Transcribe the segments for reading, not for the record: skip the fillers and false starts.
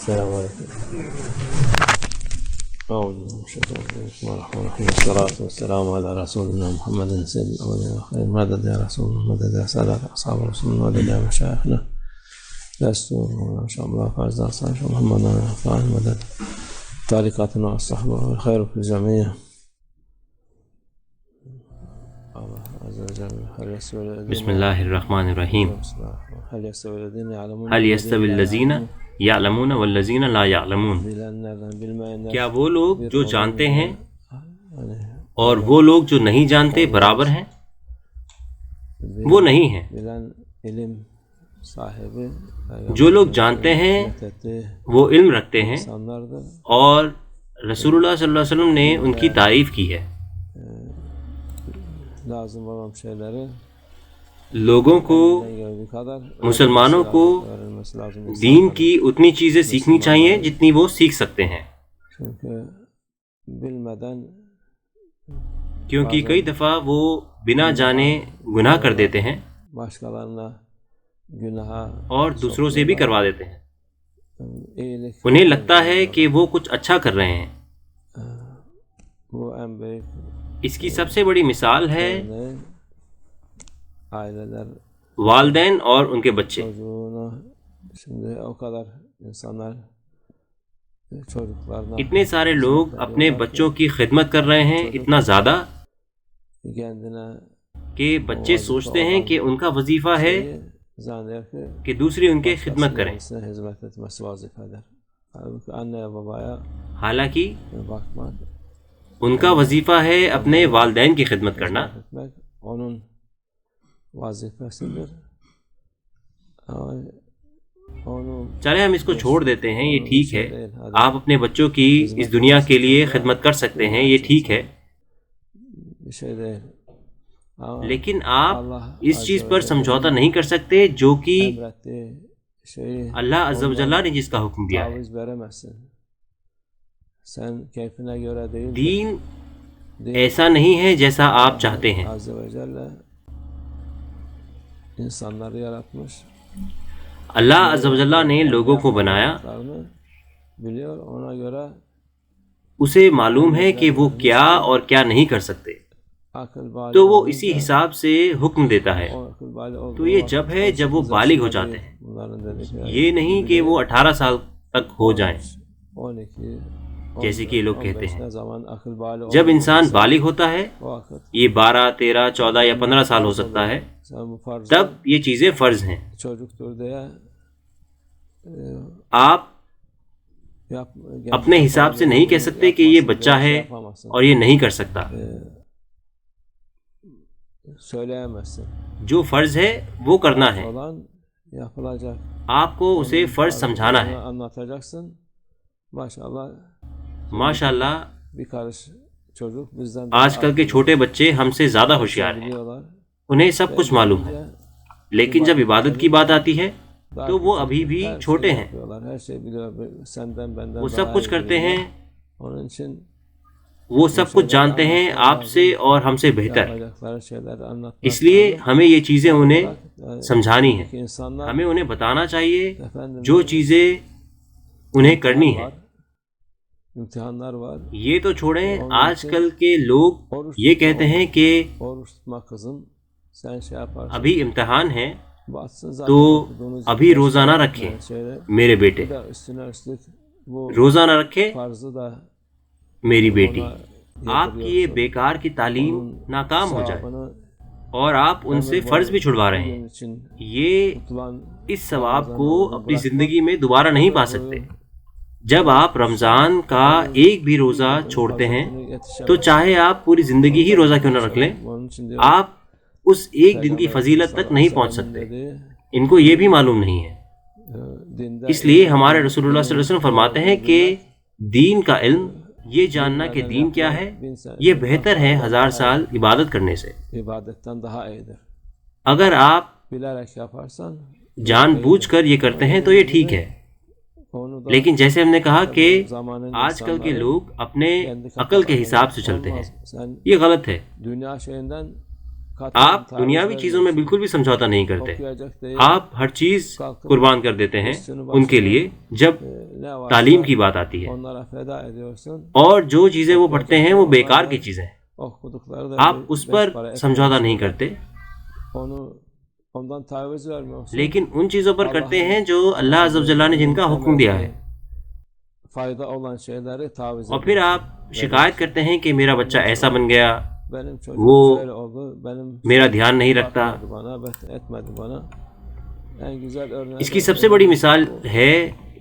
السلام علیکم. أعوذ بالله من الشيطان الرجيم. بسم الله الرحمن الرحيم. والصلاة والسلام على رسولنا محمد سيد الأولين والآخرين. مدد يا رسول الله، مدد يا سادة أصحاب رسول الله، مدد يا مشايخنا دستور إن شاء الله فارز أصحاب محمد فاعل مدد طريقتنا والصحبة والخير في الجميع. الله عز وجل بسم اللہ الرحمن الرحیم. هل يستوي الذين يعلمون والذين لا يعلمون؟ کیا وہ لوگ جو جانتے ہیں اور وہ لوگ جو نہیں جانتے برابر ہیں؟ وہ نہیں ہیں. جو لوگ جانتے ہیں وہ علم رکھتے ہیں اور رسول اللہ صلی اللہ علیہ وسلم نے ان کی تعریف کی ہے. لوگوں کو، مسلمانوں کو دین کی اتنی چیزیں سیکھنی چاہیے جتنی وہ سیکھ سکتے ہیں، کیونکہ کئی دفعہ وہ بنا جانے گناہ کر دیتے ہیں اور دوسروں سے بھی کروا دیتے ہیں. انہیں لگتا ہے کہ وہ کچھ اچھا کر رہے ہیں. اس کی سب سے بڑی مثال ہے والدین اور ان کے بچے. اتنے سارے لوگ اپنے بچوں کی خدمت کر رہے ہیں، اتنا زیادہ کہ بچے سوچتے ہیں کہ ان کا وظیفہ ہے کہ دوسری ان کی خدمت کریں، حالانکہ ان کا وظیفہ ہے اپنے والدین کی خدمت کرنا. چلے ہم اس کو چھوڑ دیتے ہیں، یہ ٹھیک ہے. آپ اپنے بچوں کی اس دنیا کے لیے خدمت کر سکتے ہیں، یہ ٹھیک ہے، لیکن آپ اس چیز پر سمجھوتا نہیں کر سکتے جو کہ اللہ عز و جل نے جس کا حکم دیا ہے. دین ایسا نہیں ہے جیسا آپ چاہتے ہیں. اللہ عز و جل نے لوگوں کو بنایا، اسے معلوم ہے کہ وہ کیا اور کیا نہیں کر سکتے، تو وہ اسی حساب سے حکم دیتا ہے. تو یہ جب ہے جب وہ بالغ ہو جاتے ہیں، یہ نہیں کہ وہ 18 سال تک ہو جائیں جیسے کہ یہ لوگ کہتے ہیں. جب انسان بالغ ہوتا ہے، یہ 12، 13، 14 یا 15 سال ہو سکتا ہے، تب یہ چیزیں فرض ہیں. آپ اپنے حساب سے نہیں کہہ سکتے کہ یہ بچہ ہے اور یہ نہیں کر سکتا. جو فرض ہے وہ کرنا ہے، آپ کو اسے فرض سمجھانا ہے. ماشاء اللہ آج کل کے چھوٹے بچے ہم سے زیادہ ہوشیار ہیں، انہیں سب کچھ معلوم ہے، لیکن جب عبادت کی بات آتی ہے تو وہ ابھی بھی چھوٹے ہیں. وہ سب کچھ کرتے ہیں، وہ سب کچھ جانتے ہیں آپ سے اور ہم سے بہتر. اس لیے ہمیں یہ چیزیں انہیں سمجھانی ہیں، ہمیں انہیں بتانا چاہیے جو چیزیں انہیں کرنی ہیں. یہ تو چھوڑیں، آج کل کے لوگ یہ کہتے ہیں کہ ابھی امتحان ہے تو ابھی روزہ نہ رکھیں میرے بیٹے، روزہ نہ رکھے میری بیٹی. آپ کی یہ بیکار کی تعلیم ناکام ہو جائے اور آپ ان سے فرض بھی چھڑوا رہے ہیں. یہ اس ثواب کو اپنی زندگی میں دوبارہ نہیں پا سکتے. جب آپ رمضان کا ایک بھی روزہ چھوڑتے ہیں تو چاہے آپ پوری زندگی ہی روزہ کیوں نہ رکھ لیں، آپ اس ایک دن کی فضیلت تک نہیں پہنچ سکتے. ان کو یہ بھی معلوم نہیں ہے. اس لیے ہمارے رسول اللہ صلی اللہ علیہ وسلم فرماتے ہیں کہ دین کا علم، یہ جاننا کہ دین کیا ہے، یہ بہتر ہے 1000 سال عبادت کرنے سے. اگر آپ جان بوجھ کر یہ کرتے ہیں تو یہ ٹھیک ہے، لیکن جیسے ہم نے کہا کہ آج کل کے لوگ اپنے عقل کے حساب سے چلتے ہیں، یہ غلط ہے. آپ دنیاوی چیزوں میں بالکل بھی سمجھوتا نہیں کرتے. آپ ہر چیز قربان کر دیتے ہیں ان کے لیے جب تعلیم کی بات آتی ہے. اور جو چیزیں وہ پڑھتے ہیں وہ بیکار کی چیزیں ہیں، آپ اس پر سمجھوتا نہیں کرتے، لیکن ان چیزوں پر کرتے ہیں جو اللہ عز و جل نے جن کا حکم دیا ہے. اور پھر آپ شکایت کرتے ہیں کہ میرا بچہ ایسا بن گیا، وہ میرا دھیان نہیں رکھتا. اس کی سب سے بڑی مثال ہے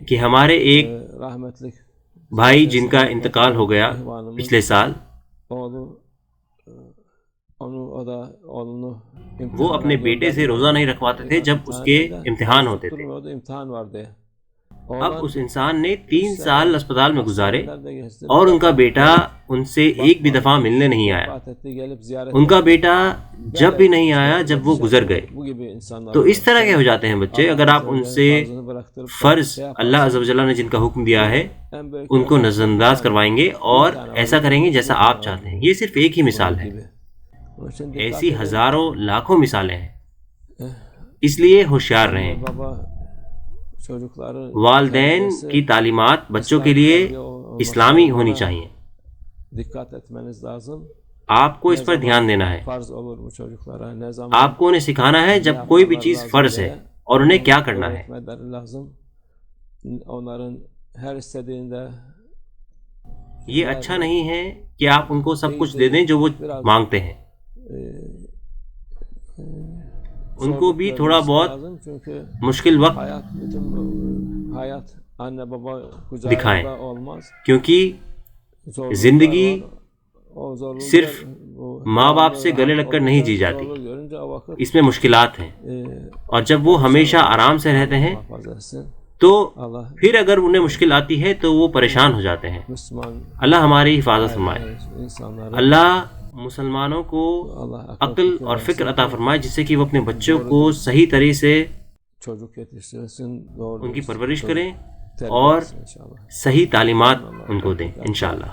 کہ ہمارے ایک بھائی جن کا انتقال ہو گیا پچھلے سال، وہ اپنے بیٹے سے روزہ نہیں رکھواتے تھے جب اس کے امتحان ہوتے تھے. اب اس انسان نے 3 سال اسپتال میں گزارے اور ان کا بیٹا ان سے ایک بھی دفعہ ملنے نہیں آیا. ان کا بیٹا جب بھی نہیں آیا جب وہ گزر گئے. تو اس طرح کے ہو جاتے ہیں بچے اگر آپ ان سے فرض اللہ عز و جل نے جن کا حکم دیا ہے ان کو نظر انداز کروائیں گے اور ایسا کریں گے جیسا آپ چاہتے ہیں. یہ صرف ایک ہی مثال ہے، ایسی ہزاروں لاکھوں مثالیں ہیں. اس لیے ہوشیار رہیں. والدین کی تعلیمات بچوں کے لیے اسلامی ہونی چاہیے. آپ کو اس پر دھیان دینا ہے. آپ کو انہیں سکھانا ہے جب کوئی بھی چیز فرض ہے اور انہیں کیا کرنا ہے. یہ اچھا نہیں ہے کہ آپ ان کو سب کچھ دے دیں جو وہ مانگتے ہیں. ان کو بھی تھوڑا بہت مشکل وقت دکھائیں، کیونکہ زندگی صرف ماں باپ سے گلے لگ کر نہیں جی جاتی، اس میں مشکلات ہیں. اور جب وہ ہمیشہ آرام سے رہتے ہیں تو پھر اگر انہیں مشکل آتی ہے تو وہ پریشان ہو جاتے ہیں. اللہ ہماری حفاظت فرمائے. اللہ مسلمانوں کو عقل اور فکر عطا فرمائے جس سے کہ وہ اپنے بچوں کو صحیح طریقے سے ان کی پرورش کریں اور صحیح تعلیمات ان کو دیں انشاءاللہ.